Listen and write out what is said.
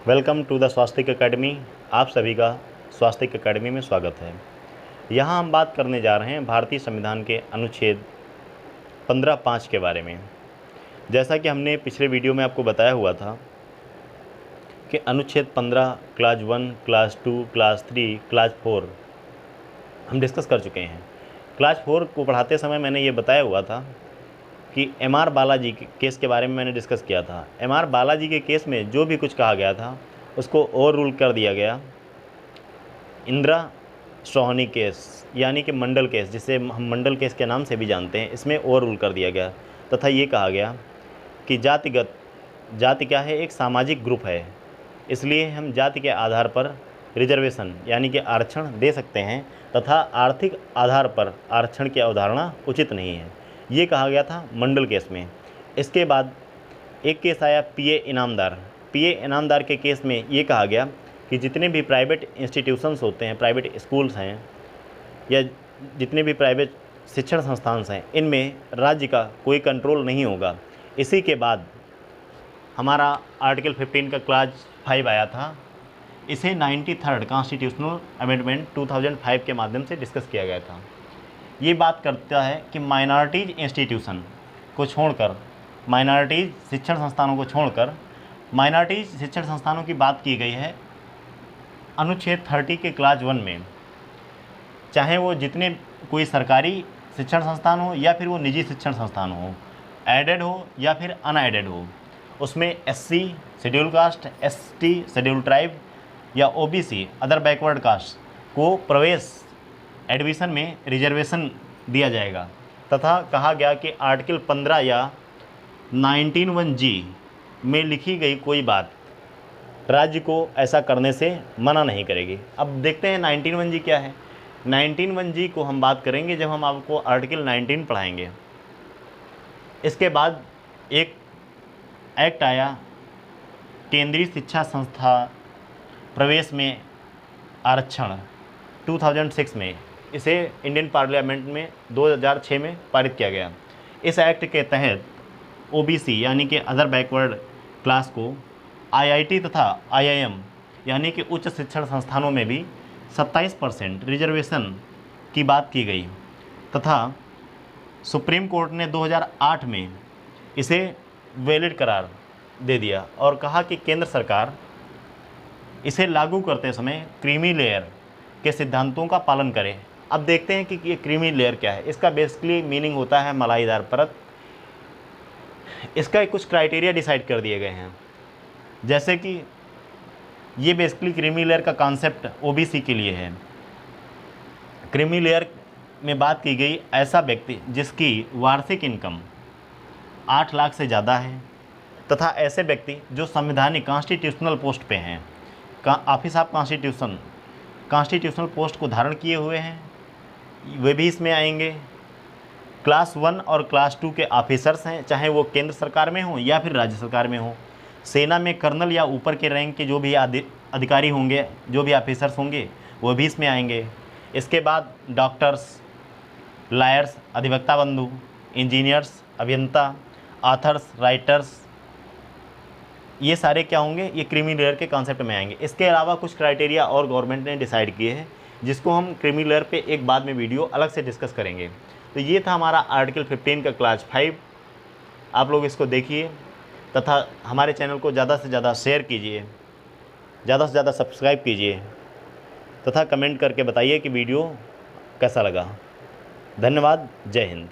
Welcome to the Swastik academy. आप सभी का स्वास्तिक अकेडमी में स्वागत है। यहाँ हम बात करने जा रहे हैं भारतीय संविधान के अनुच्छेद 15(5) के बारे में। जैसा कि हमने पिछले वीडियो में आपको बताया हुआ था कि अनुच्छेद 15 क्लास 1, क्लास 2, क्लास 3, क्लास 4 हम डिस्कस कर चुके हैं। क्लास 4 को पढ़ाते समय मैंने ये बताया हुआ था कि एम.आर. बालाजी के केस के बारे में मैंने डिस्कस किया था। एम.आर. बालाजी के केस में जो भी कुछ कहा गया था उसको ओवर रूल कर दिया गया इंदिरा सोहनी केस, यानी कि मंडल केस, जिसे हम मंडल केस के नाम से भी जानते हैं। इसमें ओवर रूल कर दिया गया तथा ये कहा गया कि जाति क्या है, एक सामाजिक ग्रुप है, इसलिए हम जाति के आधार पर रिजर्वेशन यानी कि आरक्षण दे सकते हैं तथा आर्थिक आधार पर आरक्षण की अवधारणा उचित नहीं है, ये कहा गया था मंडल केस में। इसके बाद एक केस आया पीए इनामदार के केस में ये कहा गया कि जितने भी प्राइवेट इंस्टीट्यूशंस होते हैं, प्राइवेट स्कूल्स हैं या जितने भी प्राइवेट शिक्षण संस्थान हैं, इनमें राज्य का कोई कंट्रोल नहीं होगा। इसी के बाद हमारा आर्टिकल 15 का क्लास 5 आया था। इसे 93rd कॉन्स्टिट्यूशनल अमेंडमेंट 2005 के माध्यम से डिस्कस किया गया था। ये बात करता है कि माइनॉरिटीज़ इंस्टीट्यूशन को छोड़कर, माइनॉरिटीज़ शिक्षण संस्थानों को छोड़कर माइनॉरिटीज़ शिक्षण संस्थानों की बात की गई है अनुच्छेद 30 के क्लास 1 में। चाहे वो जितने कोई सरकारी शिक्षण संस्थान हो या फिर वो निजी शिक्षण संस्थान हो, एडेड हो या फिर अनएडेड हो, उसमें SC schedule caste, ST schedule tribe या ओबीसी अदर बैकवर्ड कास्ट को प्रवेश एडमिशन में रिजर्वेशन दिया जाएगा। तथा कहा गया कि आर्टिकल 15 या 19(1)(g) में लिखी गई कोई बात राज्य को ऐसा करने से मना नहीं करेगी। अब देखते हैं 19(1)(g) क्या है। 19(1)(g) को हम बात करेंगे जब हम आपको आर्टिकल 19 पढ़ाएंगे। इसके बाद एक एक्ट आया केंद्रीय शिक्षा संस्था प्रवेश में आरक्षण 2006 में। इसे इंडियन पार्लियामेंट में 2006 में पारित किया गया। इस एक्ट के तहत ओबीसी यानी कि अदर बैकवर्ड क्लास को आईआईटी तथा आईआईएम यानी कि उच्च शिक्षण संस्थानों में भी 27% रिजर्वेशन की बात की गई तथा सुप्रीम कोर्ट ने 2008 में इसे वैलिड करार दे दिया और कहा कि केंद्र सरकार इसे लागू करते समय क्रीमी लेयर के सिद्धांतों का पालन करे। अब देखते हैं कि ये क्रीमी लेयर क्या है। इसका बेसिकली मीनिंग होता है मलाईदार परत। इसका कुछ क्राइटेरिया डिसाइड कर दिए गए हैं, जैसे कि ये बेसिकली क्रीमी लेयर का कॉन्सेप्ट ओबीसी के लिए है। क्रीमी लेयर में बात की गई ऐसा व्यक्ति जिसकी वार्षिक इनकम 8 लाख से ज़्यादा है तथा ऐसे व्यक्ति जो संवैधानिक कॉन्स्टिट्यूशनल पोस्ट पे हैं, ऑफिस ऑफ कॉन्स्टिट्यूशनल पोस्ट को धारण किए हुए हैं, वे भी इसमें आएंगे। क्लास 1 और क्लास 2 के ऑफिसर्स हैं, चाहे वो केंद्र सरकार में हो या फिर राज्य सरकार में हो। सेना में कर्नल या ऊपर के रैंक के जो भी अधिकारी होंगे, जो भी ऑफिसर्स होंगे, वो भी इसमें आएंगे। इसके बाद डॉक्टर्स, लॉयर्स, अधिवक्ता बंधु, इंजीनियर्स, अभियंता, ऑथर्स, राइटर्स, ये सारे क्या होंगे, ये क्रीमी लेयर के कॉन्सेप्ट में आएंगे। इसके अलावा कुछ क्राइटेरिया और गवर्नमेंट ने डिसाइड किए हैं जिसको हम क्रीमी लेयर पे एक बाद में वीडियो अलग से डिस्कस करेंगे। तो ये था हमारा आर्टिकल 15 का क्लास 5। आप लोग इसको देखिए तथा हमारे चैनल को ज़्यादा से ज़्यादा शेयर कीजिए, ज़्यादा से ज़्यादा सब्सक्राइब कीजिए तथा कमेंट करके बताइए कि वीडियो कैसा लगा। धन्यवाद। जय हिंद।